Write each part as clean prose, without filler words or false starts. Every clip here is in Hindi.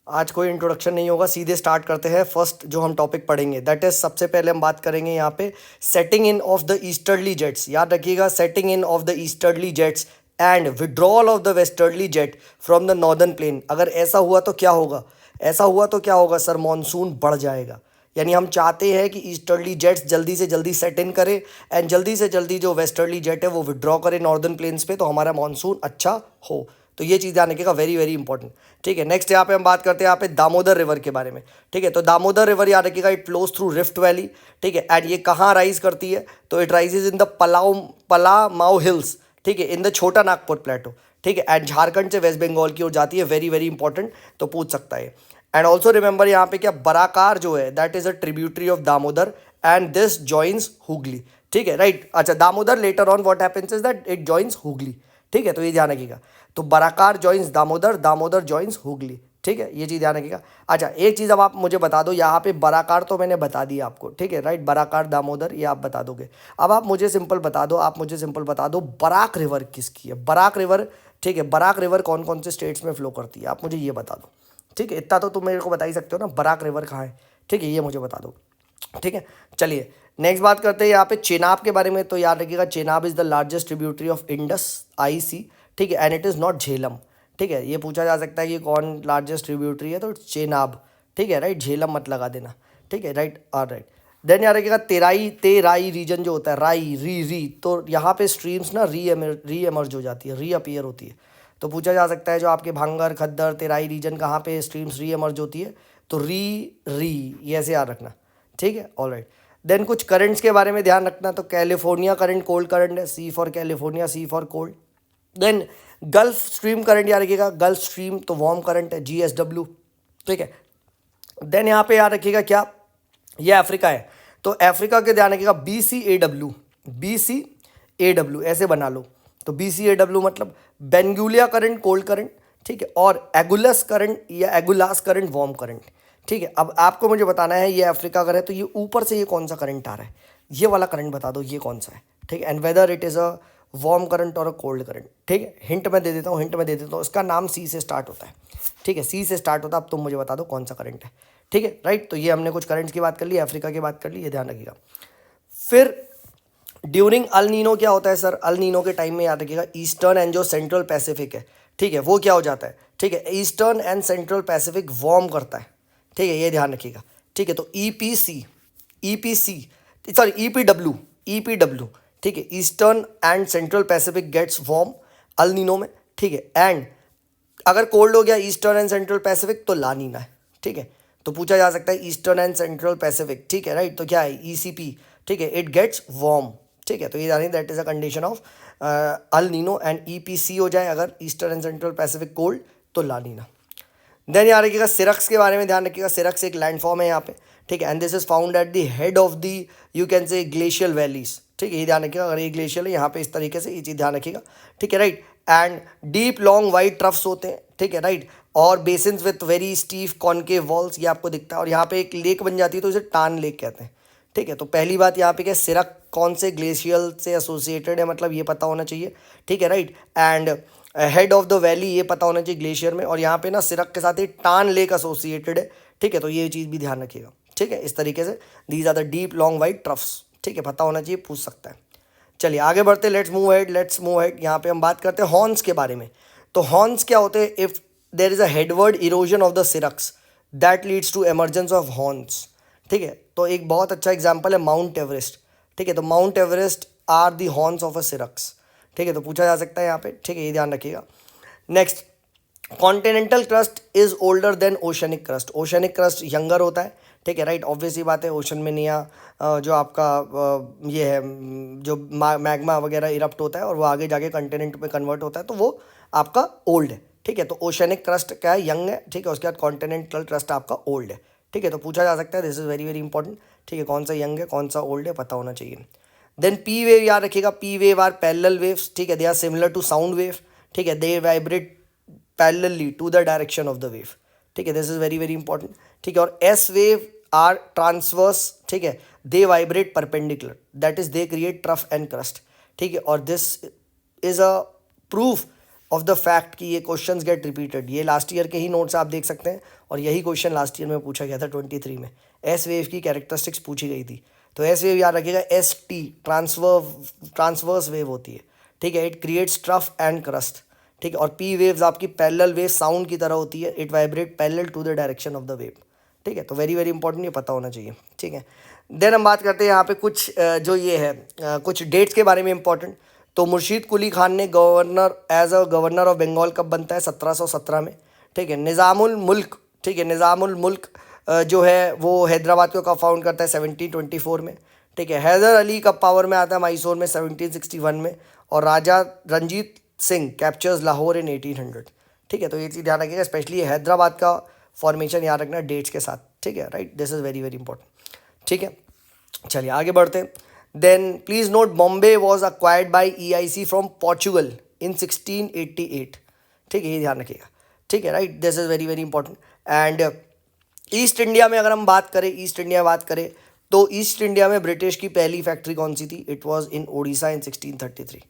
आज कोई इंट्रोडक्शन नहीं होगा, सीधे स्टार्ट करते हैं। फर्स्ट जो हम टॉपिक पढ़ेंगे दैट इज, सबसे पहले हम बात करेंगे यहाँ पे setting in of the easterly jets. याद रखिएगा, setting in of the easterly jets and withdrawal of the westerly jet from the northern plain. अगर ऐसा हुआ तो क्या होगा? ऐसा हुआ तो क्या होगा सर? मॉनसून बढ़ जाएगा। यानी हम चाहते हैं कि ईस्टर्ली जेट्स जल्दी से जल्दी सेट इन करे एंड जल्दी से जल्दी जो वेस्टर्ली जेट है वो विड्रॉ करे नॉर्दर्न प्लेन्स पे, तो हमारा मॉनसून अच्छा हो। तो ये चीज़ ध्यान रखिएगा, वेरी वेरी इंपॉर्टेंट। ठीक है, नेक्स्ट यहाँ पे हम बात करते हैं यहाँ पे दामोदर रिवर के बारे में। ठीक है, तो दामोदर रिवर याद रखिएगा, it flows through rift valley. ठीक है, एंड ये कहाँ राइज करती है? तो it rises in the Palamau hills. ठीक है, इन द छोटा नागपुर प्लेटो। ठीक है, एंड झारखंड से वेस्ट बंगाल की ओर जाती है। वेरी वेरी इंपॉर्टेंट, तो पूछ सकता है। एंड ऑल्सो रिमेंबर यहाँ पे क्या, बराकार जो है that is a tributary of Damodar and this joins Hooghly. ठीक है, राइट। अच्छा, Damodar later on what happens is that it joins Hooghly. ठीक है, तो ये ध्यान रखिएगा। तो बराकार जॉइंस दामोदर, दामोदर जॉइंस हुगली। ठीक है, ये चीज़ ध्यान रखिएगा। अच्छा, एक चीज़ अब आप मुझे बता दो, यहाँ पे बराकार तो मैंने बता दिया आपको। ठीक है, राइट, बराकार दामोदर ये आप बता दोगे। अब आप मुझे सिंपल बता दो, बराक रिवर किसकी है? बराक रिवर। ठीक है, बराक रिवर कौन कौन से स्टेट्स में फ्लो करती है, आप मुझे ये बता दो। ठीक है, इतना तो तुम मेरे को बता ही सकते हो ना, बराक रिवर कहाँ है? ठीक है, ये मुझे बता दो। ठीक है, चलिए नेक्स्ट बात करते हैं यहाँ पे चेनाब के बारे में। तो याद रखिएगा, Chenab is the largest tributary of Indus IC। ठीक है, and it is not Jhelum. ठीक है, ये पूछा जा सकता है कि कौन लार्जेस्ट ट्रिब्यूटरी है, तो चेनाब। ठीक है, राइट, झेलम मत लगा देना। ठीक है, राइट, और राइट। देन याद रखिएगा तेराई रीजन जो होता है, री, तो यहाँ पे स्ट्रीम्स ना री एमर्ज हो जाती है, री अपीयर होती है। तो पूछा जा सकता है जो आपके भांगर, खद्दर, तेराई रीजन कहाँ पे स्ट्रीम्स री एमर्ज होती है? तो री ये ऐसे याद रखना। ठीक है, ऑल राइट। देन कुछ करंट्स के बारे में ध्यान रखना। तो कैलिफोर्निया करंट कोल्ड करंट है, C for California, C for cold. Then Gulf Stream current याद रखिएगा, गल्फ स्ट्रीम तो वार्म करंट है, GSW। ठीक है, देन यहाँ पे याद रखिएगा क्या, ये अफ्रीका है, तो अफ्रीका के ध्यान रखिएगा BCAW ऐसे बना लो। तो BCAW मतलब बेंगुलिया करंट कोल्ड करंट। ठीक है, और एगुलस करंट या एगुलास करंट वार्म करंट। ठीक है, अब आपको मुझे बताना है ये अफ्रीका का है, तो ये ऊपर से ये कौन सा करंट आ रहा है, ये वाला करंट बता दो ये कौन सा है। ठीक है, and whether it is a warm current और अ कोल्ड करंट। ठीक है, हिंट मैं दे देता हूँ, इसका नाम C से स्टार्ट होता है। ठीक है, C से स्टार्ट होता है। अब तुम मुझे बता दो कौन सा करंट है। ठीक है, राइट, तो ये हमने कुछ करंट्स की बात कर ली, अफ्रीका की बात कर ली, ये ध्यान रखिएगा। फिर ड्यूरिंग अल नीनो क्या होता है सर? अल नीनो के टाइम में याद रखिएगा, ईस्टर्न एंड जो सेंट्रल पैसिफिक है, ठीक है, वो क्या हो जाता है? ठीक है, eastern and central Pacific warm करता है। ठीक है, ये ध्यान रखिएगा। ठीक है, तो EPC सॉरी EPW। ठीक है, eastern and central Pacific gets warm El Niño में। ठीक है, एंड अगर कोल्ड हो गया ईस्टर्न एंड सेंट्रल पैसिफिक तो ला नीना है। ठीक है, तो पूछा जा सकता है ईस्टर्न एंड सेंट्रल पैसिफिक। ठीक है, राइट, तो क्या है? ECP। ठीक है, इट गेट्स वार्म। ठीक है, तो ये जानिए that is a condition of El Nino, and EPC हो जाए अगर eastern and central Pacific cold, तो ला नीना। देन यहाँ रखिएगा सिरक्स के बारे में ध्यान रखिएगा। सिरक्स एक लैंडफॉर्म है यहाँ पे। ठीक है, and this is found at the head of the you can से ग्लेशियल वैलीज। ठीक है, ये ध्यान रखिएगा, अगर ये ग्लेशियल है यहाँ पे इस तरीके से, ये चीज़ ध्यान रखिएगा। ठीक है, right, and deep long wide troughs होते हैं। ठीक है, राइट, और basins with very steep concave walls, ये आपको दिखता है। और यहाँ पे एक लेक बन जाती है, तो इसे टान लेक कहते हैं। ठीक है, तो पहली बात यहाँ पे क्या, सिरक कौन से ग्लेशियल से एसोसिएटेड है, मतलब ये पता होना चाहिए। ठीक है, right, and head of the valley ये पता होना चाहिए ग्लेशियर में, और यहाँ पे ना सिरक के साथ ही टान लेक एसोसिएटेड है। ठीक है, तो ये चीज़ भी ध्यान रखिएगा। ठीक है, इस तरीके से these are the deep long wide troughs. ठीक है, पता होना चाहिए, पूछ सकता है। चलिए आगे बढ़ते, लेट्स मूव हेड। यहाँ पे हम बात करते हैं हॉर्न्स के बारे में। तो हॉर्न्स क्या होते हैं? If there is a headward erosion of the cirques that leads to emergence of horns. ठीक है, तो एक बहुत अच्छा एग्जाम्पल है माउंट एवरेस्ट। ठीक है, तो Mount Everest are the horns of a cirques. ठीक है, तो पूछा जा सकता है यहाँ पे। ठीक है, ये ध्यान रखिएगा। Next, continental crust is older than oceanic crust. Oceanic crust younger होता है। ठीक है, राइट, ऑब्वियस ही बात है, ओशन में नया जो आपका ये है जो मैग्मा वगैरह इरप्ट होता है और वो आगे जाके कंटिनेंट में कन्वर्ट होता है, तो वो आपका ओल्ड है। ठीक है, तो ओशनिक क्रस्ट क्या है? यंग है। ठीक है, उसके बाद कॉन्टिनेंटल क्रस्ट आपका ओल्ड है। ठीक है, तो पूछा जा सकता है, this is very very important. ठीक है, कौन सा यंग है कौन सा ओल्ड है पता होना चाहिए। देन P वेव याद रखिएगा, P wave are parallel waves. ठीक है, they are similar to sound wave. ठीक है, they vibrate parallelly to the direction of the wave. ठीक है, this is very very important. ठीक है, और S वेव आर ट्रांसवर्स। ठीक है, they vibrate perpendicular, that is they create trough and crest. ठीक है, और this is a proof of the fact कि ये क्वेश्चंस गेट रिपीटेड। ये लास्ट ईयर के ही नोट्स आप देख सकते हैं और यही क्वेश्चन लास्ट ईयर में पूछा गया था 23 में। एस वेव की कैरेक्टरिस्टिक्स पूछी गई थी। तो एस वेव याद रखिएगा, एस टी ट्रांसवर्स वेव होती है, ठीक है। It creates trough and crest, ठीक है। और पी वेव्स आपकी पैरेलल वेव साउंड की तरह होती है, it vibrate parallel to the direction of the wave, ठीक है। तो वेरी वेरी इंपॉर्टेंट, ये पता होना चाहिए, ठीक है। देन हम बात करते हैं यहाँ पे कुछ जो ये है कुछ डेट्स के बारे में इंपॉर्टेंट। तो मुर्शीद कुली खान ने गवर्नर ऑफ बंगाल कब बनता है? 1717 में, ठीक है। निज़ामुल मुल्क, ठीक है, निज़ामुल मुल्क जो है वो हैदराबाद को कब फाउंड करता है? 1724 में, ठीक है। हैदर अली कब पावर में आता है मैसूर में? 1761 में। और राजा रंजीत सिंह कैप्चर्स लाहौर इन 1800, ठीक है। तो ये चीज़ ध्यान रखिएगा, स्पेशली हैदराबाद का फॉर्मेशन याद रखना डेट्स के साथ, ठीक है, right. This is very very important, ठीक है। चलिए आगे बढ़ते हैं। Then please note Bombay was acquired by EIC from Portugal in 1688, ठीक है, ये ध्यान रखिएगा, ठीक है, right. This is very very important. And East India में अगर हम बात करें, ईस्ट इंडिया बात करें तो ईस्ट इंडिया में ब्रिटिश की पहली फैक्ट्री कौन सी थी? इट वॉज इन ओडिशा इन 1633,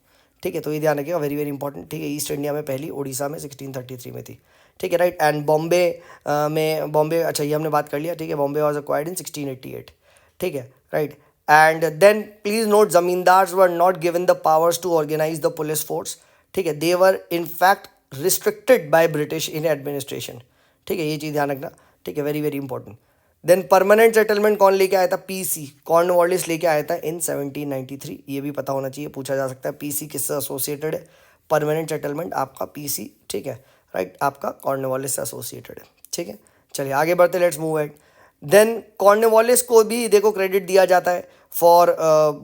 ठीक है। तो ये ध्यान रखिएगा, वेरी वेरी इंपॉर्टेंट, ठीक है। ईस्ट इंडिया में पहली ओडिशा में 1633 में थी, ठीक है, राइट। एंड बॉम्बे अच्छा ये हमने बात कर लिया, ठीक है। बॉम्बे वॉज अक्वायर्ड इन 1688, ठीक है, right. And then please note zamindars were not given the powers to organize the police force, ठीक है। They were in fact restricted by British in administration, ठीक है, ये चीज़ ध्यान रखना, ठीक है, very very important. Then permanent settlement कौन लेके आया था? PC कॉर्नवालिस लेके आया था इन 1793, ये भी पता होना चाहिए, पूछा जा सकता है PC किससे एसोसिएटेड है? परमानेंट सेटलमेंट आपका PC, ठीक है, राइट, आपका कॉर्नवालिस से एसोसिएटेड है, ठीक है। चलिए आगे बढ़ते, let's move ahead. Then Cornwallis को भी देखो क्रेडिट दिया जाता है for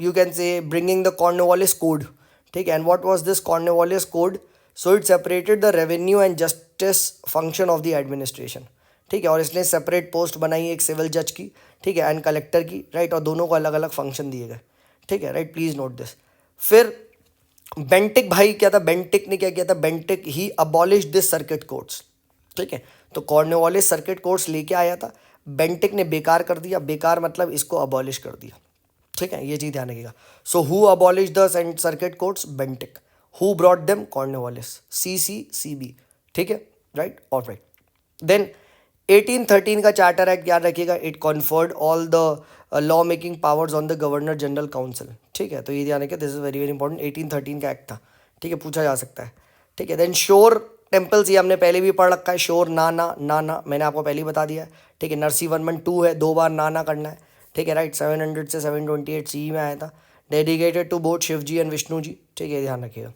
you can say bringing the Cornwallis code, ठीक है। And what was this Cornwallis code? So it separated the revenue and justice function of the administration, ठीक है। और इसने सेपरेट पोस्ट बनाई एक सिविल जज की, ठीक है, एंड कलेक्टर की, राइट। और दोनों को अलग अलग फंक्शन दिए गए, ठीक है, राइट, प्लीज नोट दिस। फिर बेंटिक भाई क्या था? बेंटिक ने क्या किया था? Bentinck he abolish this circuit courts, ठीक है। तो कॉर्नवालिस सर्किट कोर्ट्स लेके आया था, बेंटिक ने बेकार कर दिया, बेकार मतलब इसको अबॉलिश कर दिया, ठीक है, ये चीज़ ध्यान रखिएगा। So who abolish the circuit courts? Bentinck. Who brought them? Cornwallis. CB, ठीक है, राइट, और राइट। देन 1813 का चार्टर एक्ट याद रखिएगा, it conferred all the law making powers on the governor general council, ठीक है। तो ये ध्यान रखिए, this is very very important, 1813 का एक्ट था, ठीक है, पूछा जा सकता है, ठीक है। देन शोर टेम्पल्स, ये हमने पहले भी पढ़ रखा है, शोर ना मैंने आपको पहले ही बता दिया है, ठीक है। नरसिंहवर्मन 2 है, 2 बार ना करना है, ठीक है, राइट। 700 से 728 CE में आया था, dedicated to both Shiva ji and Vishnu ji, ठीक है, ध्यान रखिएगा।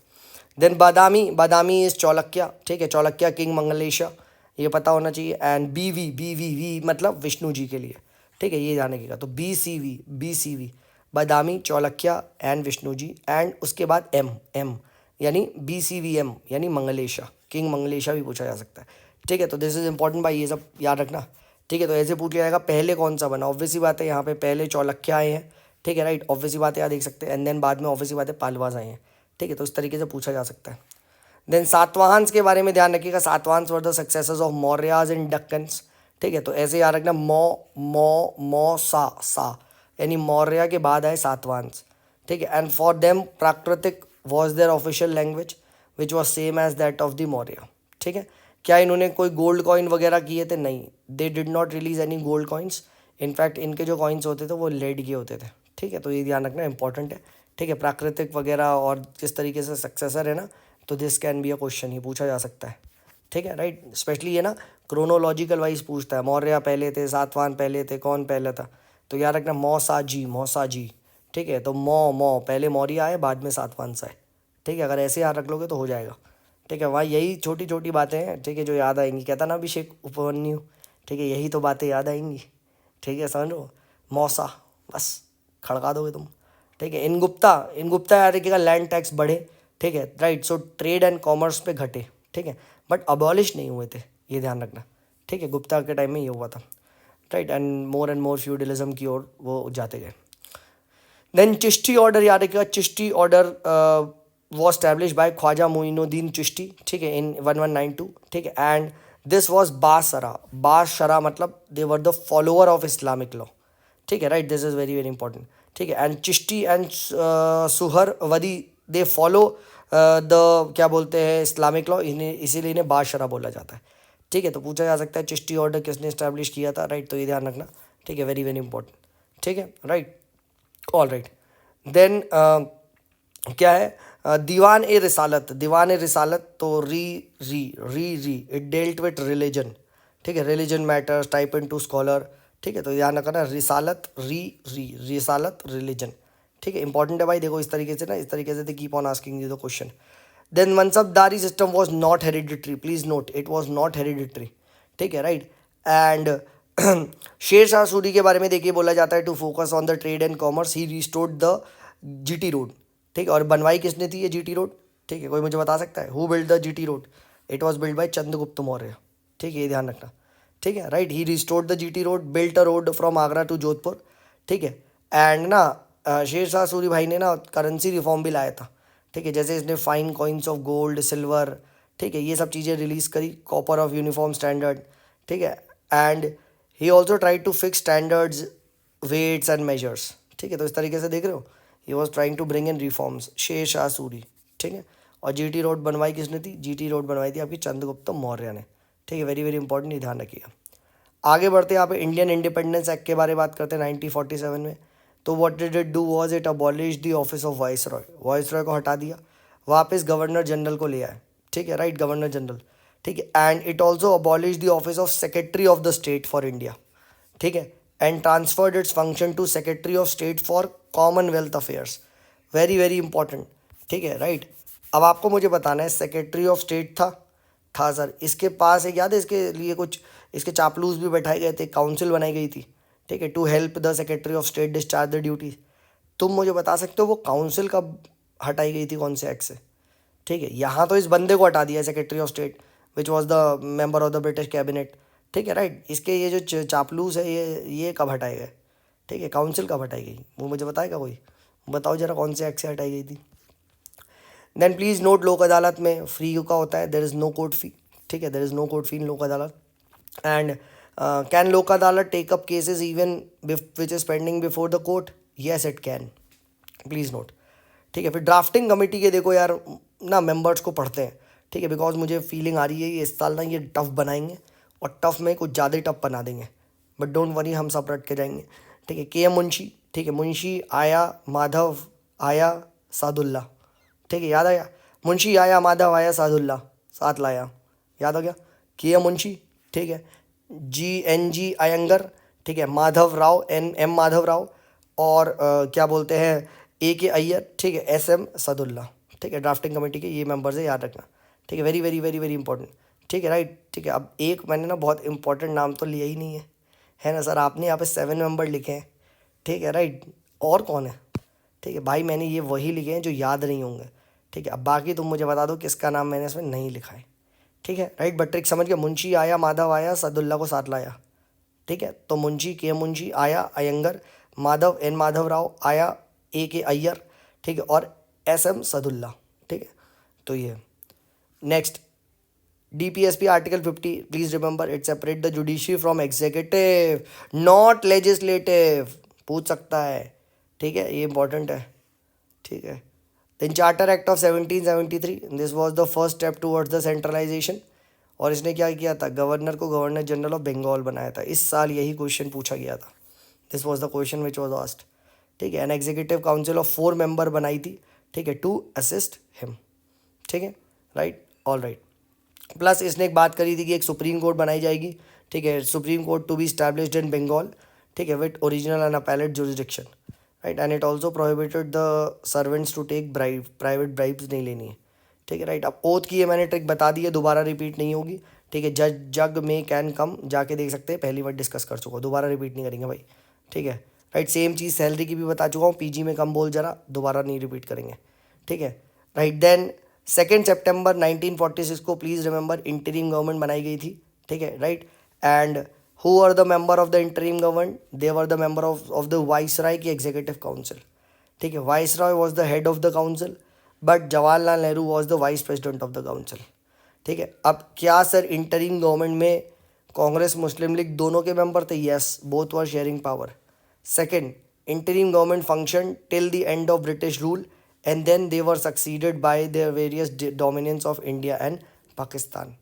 देन बादामी इज चौलक्या, ठीक है, चौलक्या किंग मंगलेशा, ये पता होना चाहिए। एंड BV मतलब विष्णु जी के लिए, ठीक है, ये ध्यान रखिएगा। तो BCV बादामी, चौलक्या एंड विष्णु जी, एंड उसके बाद M यानी BCVM यानी मंगलेशा, किंग मंगलेशा भी पूछा जा सकता है, ठीक है। तो दिस इज इंपॉर्टेंट भाई, ये सब याद रखना, ठीक है। तो ऐसे पूछ लिया जाएगा पहले कौन सा बना, ऑब्वियसली बात है यहाँ पे पहले चौलक्या आए हैं, ठीक है, राइट, ऑब्वियसली बात है, यहाँ देख सकते हैं। एंड देन बाद में ऑब्वियसली बात है पालवास आए हैं, ठीक है। तो इस तरीके से पूछा जा सकता है। देन सातवाहन्स के बारे में ध्यान रखिएगा, Satavahanas were the successors of Mauryas in Deccans, ठीक है। तो ऐसे याद रखना, मो सा यानी मौर्य के बाद आए सातवाहन्स, ठीक है। एंड फॉर देम प्राकृतिक was their official language which was same as that of the Maurya, ठीक है। क्या इन्होंने कोई गोल्ड कॉइन वगैरह किए थे? नहीं, they did not release any gold coins, in fact इनके जो कॉइन्स होते थे वो लेड के होते थे, ठीक है। तो ये ध्यान रखना इंपॉर्टेंट है, ठीक है। प्राकृतिक वगैरह और किस तरीके से सक्सेसर है ना, तो this can be a question, ही पूछा जा सकता है, ठीक है, राइट। स्पेशली ये ना क्रोनोलॉजिकल वाइज पूछता है, मौर्य पहले थे, सातवाहन पहले थे, कौन पहले था? तो याद रखना मौसाजी, ठीक है। तो मौ पहले मौर्य आए, बाद में सातवाहन आए, ठीक है। अगर ऐसे याद रख लोगे तो हो जाएगा, ठीक है। वहाँ यही छोटी छोटी बातें हैं, ठीक है, जो याद आएंगी। कहता ना अभिषेक उपमन्यु, ठीक है, यही तो बातें याद आएंगी, ठीक है, समझो। मौसा बस खड़का दोगे तुम, ठीक है। इन गुप्ता याद रखिएगा, लैंड टैक्स बढ़े, ठीक है, right. So trade and commerce पे घटे, ठीक है, बट अबॉलिश नहीं हुए थे, ये ध्यान रखना, ठीक है। गुप्ता के टाइम में ये हुआ था, राइट। एंड मोर फ्यूडलिज्म की ओर वो जाते गए। देन चिश्ती ऑर्डर याद रखिएगा, Chishti order was established by Khwaja Moinuddin Chishti, ठीक है, इन 1192, ठीक है। एंड दिस वॉज बाशरा मतलब they were the follower of Islamic law, ठीक है, right. This is very very important, ठीक है। And Chishti and Suhrawardi they follow the क्या बोलते हैं इस्लामिक लॉ, इन्हें इसीलिए इन्हें बादशाह बोला जाता है। ठीक है, तो पूछा जा सकता है चिश्ती ऑर्डर किसने इस्टेब्लिश किया था, राइट, तो ये ध्यान रखना। ठीक है, वेरी वेरी इंपॉर्टेंट। ठीक है, राइट, ऑल राइट। देन क्या है दीवान ए रिसालत, दीवान ए रिसालत, तो री इट डेल्ट विथ रिलीजन। ठीक है, religion matters type in to scholar. ठीक है, तो ध्यान रखना रिसालत रिसालत रिलीजन। ठीक है, इंपॉर्टेंट है भाई, देखो इस तरीके से ना, इस तरीके से they keep on asking you the question. Then Mansabdari system was not hereditary, please note it was not hereditary. ठीक है, राइट। एंड शेर शाह सूरी के बारे में देखिए बोला जाता है to focus on the trade and commerce he restored the GT road. ठीक है, और बनवाई किसने थी ये जीटी रोड? ठीक है, कोई मुझे बता सकता है who build the GT road? It was build by Chandragupta Maurya. ठीक है, ये ध्यान रखना। ठीक है, right, he restored the GT road, built a road from Agra to Jodhpur. ठीक है, एंड ना शेर शाह सूरी भाई ने ना करेंसी रिफॉर्म भी लाया था। ठीक है, जैसे इसने fine coins of gold silver, ठीक है, ये सब चीज़ें रिलीज़ करी, कॉपर ऑफ यूनिफॉर्म स्टैंडर्ड। ठीक है, and he also try to fix standards weights and measures. ठीक है, तो इस तरीके से देख रहे हो, he was trying to bring in reforms, Sher Shah Suri. ठीक है, और जीटी रोड बनवाई किसने थी? जीटी रोड बनवाई थी आपकी चंद्रगुप्त मौर्य ने। ठीक है, वेरी वेरी इंपॉर्टेंट, ये ध्यान रखिएगा। आगे बढ़ते हैं, यहाँ पे इंडियन इंडिपेंडेंस एक्ट के बारे में बात करते हैं 1947 में। तो what did it do was it abolish the office of vice Roy, vice Roy को हटा दिया, वापस गवर्नर जनरल को ले आए। ठीक है, राइट, गवर्नर जनरल। ठीक है, and it also abolish the office of secretary of the state for India. ठीक है, and transferred its function to secretary of state for Commonwealth affairs, very very important. ठीक है, राइट। अब आपको मुझे बताना है सेक्रेटरी ऑफ स्टेट था सर, इसके पास एक याद है इसके लिए कुछ इसके चापलूस भी बैठाए गए थे, काउंसिल बनाई गई थी। ठीक है, to help the secretary of state discharge the duties. तुम मुझे बता सकते हो वो काउंसिल कब हटाई गई थी, कौन से एक्ट से? ठीक है, यहाँ तो इस बंदे को हटा दिया secretary of state which was the member of the British cabinet. ठीक है, राइट, इसके ये जो चापलूस है ये कब हटाए गए? ठीक है, काउंसिल कब हटाई गई वो मुझे बताएगा कोई? बताओ जरा कौन से एक्ट से हटाई गई थी। देन प्लीज़ नोट, लोक अदालत में फ्री का होता है, there is no court fee. ठीक है, there is no court fee in Lok Adalat. And can Lok Adalat take up cases even which is pending before the court? Yes it can, please note. ठीक है, फिर ड्राफ्टिंग कमेटी के देखो यार ना मेंबर्स को पढ़ते हैं। ठीक है, बिकॉज मुझे फीलिंग आ रही है ये इस साल ना ये टफ बनाएंगे और टफ में कुछ ज़्यादा ही टफ बना देंगे, बट डोंट वरी, हम सब रट के जाएंगे। ठीक है, के एम मुंशी, ठीक है, मुंशी आया माधव आया सादुल्ला। ठीक है, याद आया, मुंशी आया माधव आया सादुल्ला, साथ लाया, याद हो गया, के एम मुंशी। ठीक है, जी अयंगर। ठीक है, माधव राव एम माधव राव, और क्या बोलते हैं ए के अय्यर। ठीक है, एस एम सदुल्ला। ठीक है, ड्राफ्टिंग कमेटी के ये मेंबर्स है, याद रखना। ठीक है, very very very very important. ठीक है, राइट। ठीक है, अब एक मैंने ना बहुत इंपॉर्टेंट नाम तो लिया ही नहीं है ना सर, आपने यहाँ पे 7 मेंबर लिखे हैं। ठीक है, राइट, और कौन है? ठीक है भाई, मैंने ये वही लिखे हैं जो याद नहीं होंगे। ठीक है, अब बाकी तुम मुझे बता दो किसका नाम मैंने इसमें नहीं लिखा है। ठीक है, राइट, बट ट्रिक समझ गया, मुंशी आया माधव आया सदुल्ला को साथ लाया। ठीक है, तो मुंशी के मुंशी आया अयंगर, माधव एन माधव राव आया ए के अय्यर। ठीक है, और एस एम सदुल्ला। ठीक है, तो ये next DPSP article 50, please remember it separate the judiciary from executive not legislative, पूछ सकता है। ठीक है, ये इंपॉर्टेंट है। ठीक है, then charter act of 1773, this was the first step towards the centralisation. और इसने क्या किया था? गवर्नर को गवर्नर जनरल ऑफ बंगाल बनाया था। इस साल यही क्वेश्चन पूछा गया था, this was the question which was asked. ठीक है, an executive council of 4 member बनाई थी। ठीक है, टू असिस्ट हिम। ठीक है, राइट, ऑल राइट। प्लस इसने एक बात करी थी कि एक सुप्रीम कोर्ट बनाई जाएगी। ठीक है, supreme court to be established in Bengal. ठीक है, with original and appellate jurisdiction. Right, and it also prohibited the servants to take bribe, private bribes नहीं लेनी है। ठीक है, राइट। अब ओथ की ये मैंने ट्रिक बता दी है, दोबारा रिपीट नहीं होगी। ठीक है, जग में कैन कम जाके देख सकते हैं, पहली बार डिस्कस कर चुका हूँ, दोबारा रिपीट नहीं करेंगे भाई। ठीक है, राइट, सेम चीज़ सैलरी की भी बता चुका हूँ, पीजी में कम बोल जरा, दोबारा नहीं रिपीट करेंगे। ठीक है, राइट। देन 2 सितंबर 1946 को प्लीज़ रिमेंबर इंटरिम गवर्नमेंट बनाई गई थी। ठीक है, right. And who are the member of the interim government? They were the member of the viceroy की एग्जीक्यूटिव काउंसिल। ठीक है, viceroy was the head of the council, but Jawaharlal Nehru was the vice president of the council. ठीक है, अब क्या सर इंटरिम गवर्नमेंट में कांग्रेस मुस्लिम लीग दोनों के मेंबर थे? Yes, both were sharing power. Second, interim government function till the end of British rule and then they were succeeded by their various dominance of India and Pakistan.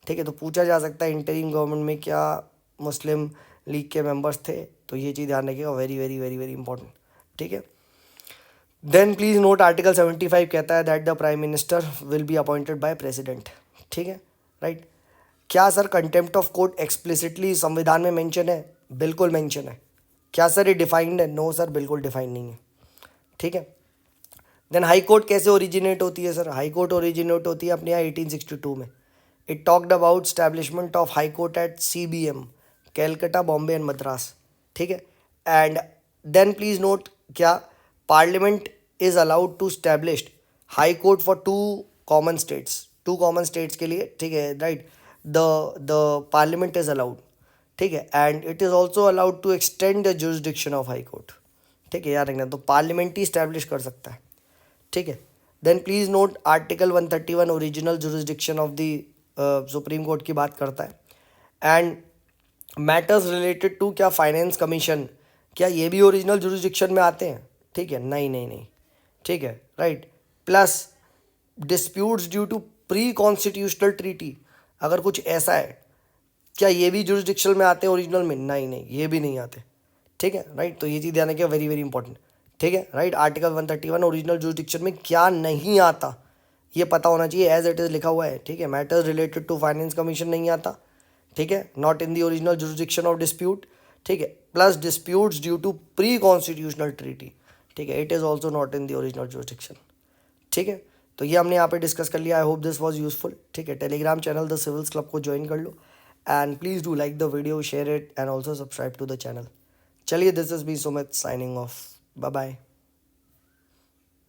ठीक है, तो पूछा जा सकता है इंटरिम गवर्नमेंट में क्या मुस्लिम लीग के मेंबर्स थे, तो ये चीज़ ध्यान रखिएगा, very very very very important. ठीक है, देन प्लीज नोट आर्टिकल 75 कहता है that the prime minister will be appointed by president. ठीक है, राइट। क्या sir contempt of court explicitly संविधान में मेंशन है? बिल्कुल मेंशन है। क्या सर ये डिफाइंड है? नो सर, बिल्कुल डिफाइंड नहीं है। ठीक है, देन हाई कोर्ट कैसे ओरिजिनेट होती है सर? हाई कोर्ट ओरिजिनेट होती है अपने यहाँ 1862 में। It talked about establishment of high court at CBM, Calcutta, Bombay and Madras. ठीक है, एंड देन प्लीज नोट क्या parliament is allowed to establish high court for two common states के लिए। ठीक है, right, the parliament is allowed. ठीक है, and it is also allowed to extend the jurisdiction of high court. ठीक है, याद रखना, तो पार्लियामेंट ही स्टैब्लिश कर सकता है। ठीक है, then please note article 131 original jurisdiction of the supreme court की बात करता है। एंड मैटर्स रिलेटेड टू क्या फाइनेंस कमीशन, क्या ये भी ओरिजिनल जुरिस्डिक्शन में आते हैं? ठीक है, नहीं नहीं नहीं। ठीक है, right, plus disputes due to pre constitutional treaty, अगर कुछ ऐसा है, क्या ये भी जुरिस्डिक्शन में आते हैं ओरिजिनल में? नहीं नहीं, ये भी नहीं आते। ठीक है, राइट, तो ये चीज़ ध्यान रखिए, वेरी वेरी इंपॉर्टेंट। ठीक है, राइट, आर्टिकल 131 ओरिजिनल जुरिस्डिक्शन में क्या नहीं आता ये पता होना चाहिए, एज इट इज़ लिखा हुआ है। ठीक है, matters related to finance commission नहीं आता। ठीक है, not in the original jurisdiction of dispute. ठीक है, plus disputes due to pre constitutional treaty. ठीक है, it is also not in the original jurisdiction. ठीक है, तो ये हमने यहाँ पे डिस्कस कर लिया। I hope this was useful. ठीक है, Telegram channel the Civils Club को ज्वाइन कर लो, and please do like the video, share it, and also subscribe to the channel. चलिए, this is B Sumit signing off, bye bye.